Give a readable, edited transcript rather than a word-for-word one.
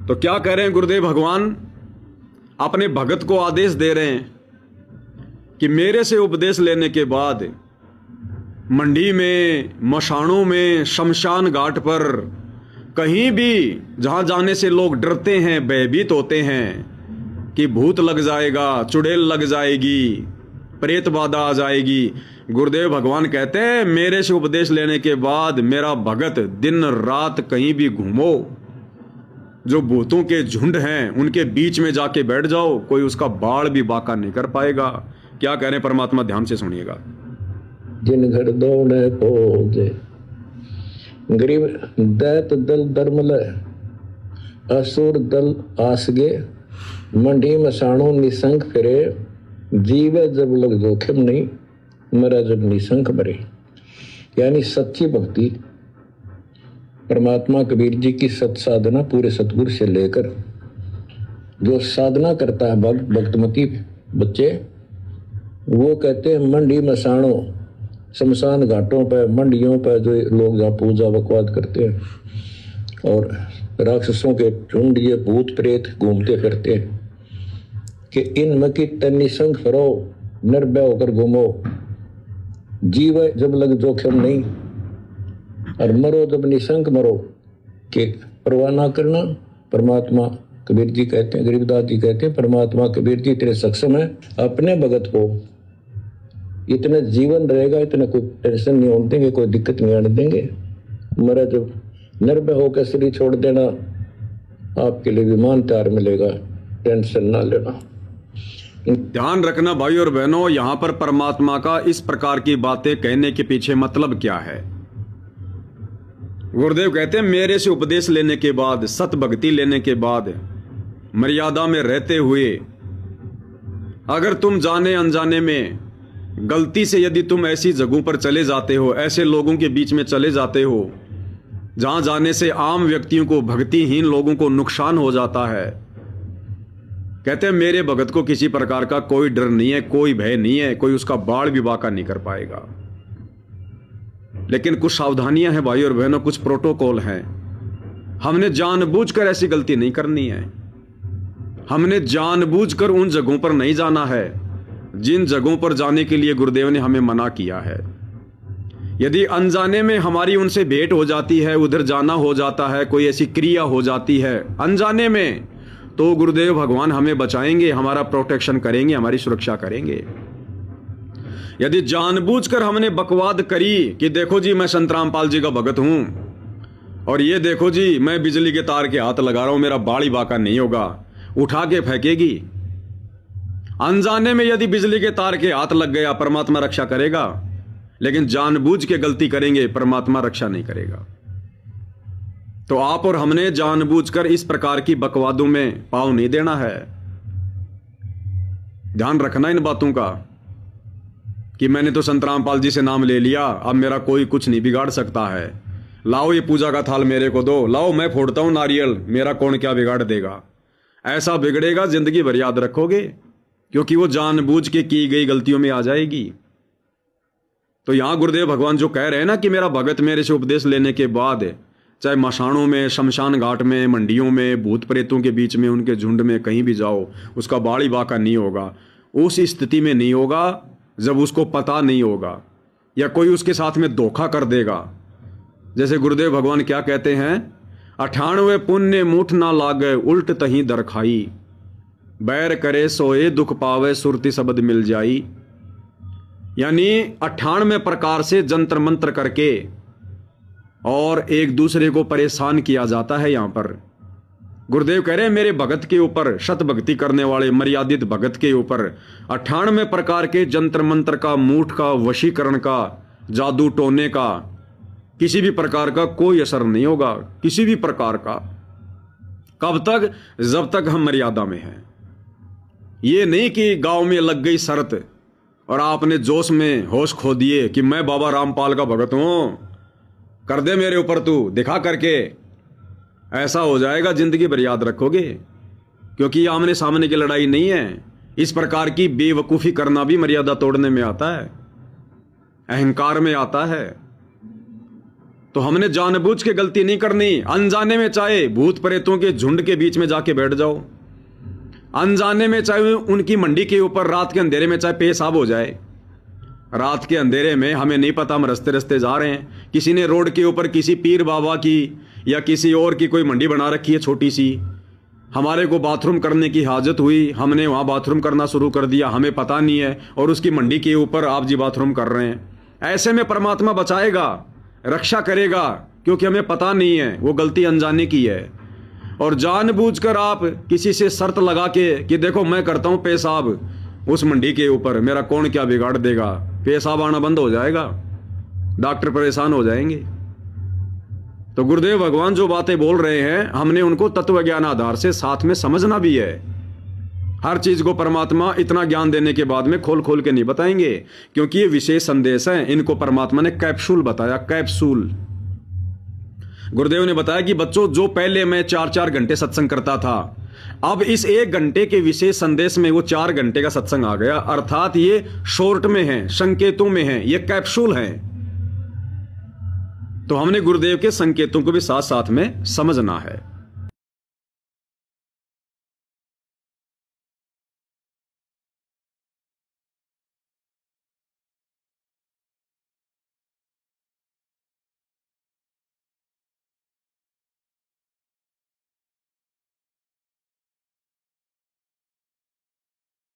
तो क्या कह रहे हैं गुरुदेव भगवान? अपने भगत को आदेश दे रहे हैं कि मेरे से उपदेश लेने के बाद मंडी में, मशानों में, शमशान घाट पर, कहीं भी जहां जाने से लोग डरते हैं, भयभीत होते हैं कि भूत लग जाएगा, चुड़ैल लग जाएगी, प्रेत बाधा आ जाएगी, गुरुदेव भगवान कहते हैं मेरे से उपदेश लेने के बाद मेरा भगत दिन रात कहीं भी घूमो, जो भूतों के झुंड हैं उनके बीच में जाके बैठ जाओ, कोई उसका बाल भी बाका नहीं कर पाएगा। क्या कह रहे हैं परमात्मा, ध्यान से सुनिएगा। जिन घर दौड़े पोजे गरीब दैत दल धर्मल असुर दल आसगे मंडी मसाणों निसंग फिरे जीवे जब लग जोखिम नहीं मरा जब निसंग मरे। यानी सच्ची भक्ति, परमात्मा कबीर जी की सत साधना पूरे सतगुरु से लेकर जो साधना करता है भक्तमती बच्चे, वो कहते हैं मंडी मसाणों, शमशान घाटों पर, मंडियों पर जो लोग जहाँ पूजा बकवाद करते हैं और राक्षसों के झुंड, ये भूत प्रेत घूमते फिरते हैं कि इन मकी निसंग फिरो, निर्भय होकर घूमो, जीव जब लग जोखिम नहीं और मरो जब निसंग मरो, कि परवाह ना करना। परमात्मा कबीर जी कहते हैं, गरीबदास जी कहते हैं, परमात्मा कबीर जी तेरे सक्षम है, अपने भगत को इतना जीवन रहेगा, इतना कोई टेंशन नहीं होने देंगे, कोई दिक्कत नहीं आने देंगे। मरा जब निर्भय होकर शरीर छोड़ देना, आपके लिए विमान तैयार मिलेगा, टेंशन ना लेना। ध्यान रखना भाई और बहनों, यहां पर परमात्मा का इस प्रकार की बातें कहने के पीछे मतलब क्या है? गुरुदेव कहते हैं मेरे से उपदेश लेने के बाद, सत भक्ति लेने के बाद, मर्यादा में रहते हुए, अगर तुम जाने अनजाने में गलती से यदि तुम ऐसी जगहों पर चले जाते हो, ऐसे लोगों के बीच में चले जाते हो जहां जाने से आम व्यक्तियों को, भक्तिहीन लोगों को नुकसान हो जाता है, कहते हैं मेरे भगत को किसी प्रकार का कोई डर नहीं है, कोई भय नहीं है, कोई उसका बाढ़ भी बाका नहीं कर पाएगा। लेकिन कुछ सावधानियां हैं भाई और बहनों, कुछ प्रोटोकॉल हैं। हमने जानबूझकर ऐसी गलती नहीं करनी है। हमने जानबूझकर उन जगहों पर नहीं जाना है जिन जगहों पर जाने के लिए गुरुदेव ने हमें मना किया है। यदि अनजाने में हमारी उनसे भेंट हो जाती है, उधर जाना हो जाता है, कोई ऐसी क्रिया हो जाती है अनजाने में, तो गुरुदेव भगवान हमें बचाएंगे, हमारा प्रोटेक्शन करेंगे, हमारी सुरक्षा करेंगे। यदि जानबूझकर हमने बकवाद करी कि देखो जी मैं संत रामपाल जी का भगत हूं और ये देखो जी मैं बिजली के तार के हाथ लगा रहा हूं, मेरा बाड़ी बाका नहीं होगा, उठा के फेंकेगी। अनजाने में यदि बिजली के तार के हाथ लग गया, परमात्मा रक्षा करेगा, लेकिन जानबूझ के गलती करेंगे, परमात्मा रक्षा नहीं करेगा। तो आप और हमने जानबूझकर इस प्रकार की बकवादों में पांव नहीं देना है। ध्यान रखना इन बातों का कि मैंने तो संत रामपाल जी से नाम ले लिया, अब मेरा कोई कुछ नहीं बिगाड़ सकता है, लाओ ये पूजा का थाल मेरे को दो, लाओ मैं फोड़ता हूं नारियल, मेरा कौन क्या बिगाड़ देगा। ऐसा बिगड़ेगा, जिंदगी भर याद रखोगे, क्योंकि वो जानबूझ के की गई गलतियों में आ जाएगी। तो यहां गुरुदेव भगवान जो कह रहे हैं ना कि मेरा भगत मेरे से उपदेश लेने के बाद, चाहे मशानों में, शमशान घाट में, मंडियों में, भूत प्रेतों के बीच में, उनके झुंड में कहीं भी जाओ, उसका बाड़ी बाका नहीं होगा। उस स्थिति में नहीं होगा जब उसको पता नहीं होगा या कोई उसके साथ में धोखा कर देगा। जैसे गुरुदेव भगवान क्या कहते हैं, 98 पुण्य मुठ ना लागे उल्ट तही दर खाई, बैर करे सोए दुख पावे सुरती शब्द मिल जाई। यानी 98 प्रकार से जंत्र मंत्र करके और एक दूसरे को परेशान किया जाता है। यहां पर गुरुदेव कह रहे हैं मेरे भगत के ऊपर, शत भक्ति करने वाले मर्यादित भगत के ऊपर 98 प्रकार के जंत्र मंत्र का, मूठ का, वशीकरण का, जादू टोने का, किसी भी प्रकार का कोई असर नहीं होगा, किसी भी प्रकार का। कब तक? जब तक हम मर्यादा में हैं। ये नहीं कि गांव में लग गई शर्त और आपने जोश में होश खो दिए कि मैं बाबा रामपाल का भगत हूं, कर दे मेरे ऊपर तू, दिखा करके। ऐसा हो जाएगा, जिंदगी भर याद रखोगे, क्योंकि ये आमने सामने की लड़ाई नहीं है। इस प्रकार की बेवकूफी करना भी मर्यादा तोड़ने में आता है, अहंकार में आता है। तो हमने जानबूझ के गलती नहीं करनी। अनजाने में चाहे भूत प्रेतों के झुंड के बीच में जाके बैठ जाओ, अनजाने में चाहे उनकी मंडी के ऊपर रात के अंधेरे में चाहे पेशाब हो जाए। रात के अंधेरे में हमें नहीं पता, हम रस्ते रस्ते जा रहे हैं, किसी ने रोड के ऊपर किसी पीर बाबा की या किसी और की कोई मंडी बना रखी है छोटी सी, हमारे को बाथरूम करने की हाजत हुई, हमने वहाँ बाथरूम करना शुरू कर दिया, हमें पता नहीं है, और उसकी मंडी के ऊपर आप जी बाथरूम कर रहे हैं। ऐसे में परमात्मा बचाएगा, रक्षा करेगा, क्योंकि हमें पता नहीं है, वो गलती अनजाने की है। और जानबूझकर आप किसी से शर्त लगा के कि देखो मैं करता हूँ पेशाब उस मंडी के ऊपर, मेरा कौन क्या बिगाड़ देगा, पेशाब आना बंद हो जाएगा, डॉक्टर परेशान हो जाएंगे। तो गुरुदेव भगवान जो बातें बोल रहे हैं हमने उनको तत्व ज्ञान आधार से साथ में समझना भी है। हर चीज को परमात्मा इतना ज्ञान देने के बाद में खोल खोल के नहीं बताएंगे, क्योंकि ये विशेष संदेश है। इनको परमात्मा ने कैप्सूल बताया, कैप्सूल। गुरुदेव ने बताया कि बच्चों, जो पहले मैं 4-4 घंटे सत्संग करता था, अब इस 1 घंटे के विशेष संदेश में वो 4 घंटे का सत्संग आ गया, अर्थात ये शॉर्ट में है, संकेतों में है, ये कैप्सूल है। तो हमने गुरुदेव के संकेतों को भी साथ साथ में समझना है।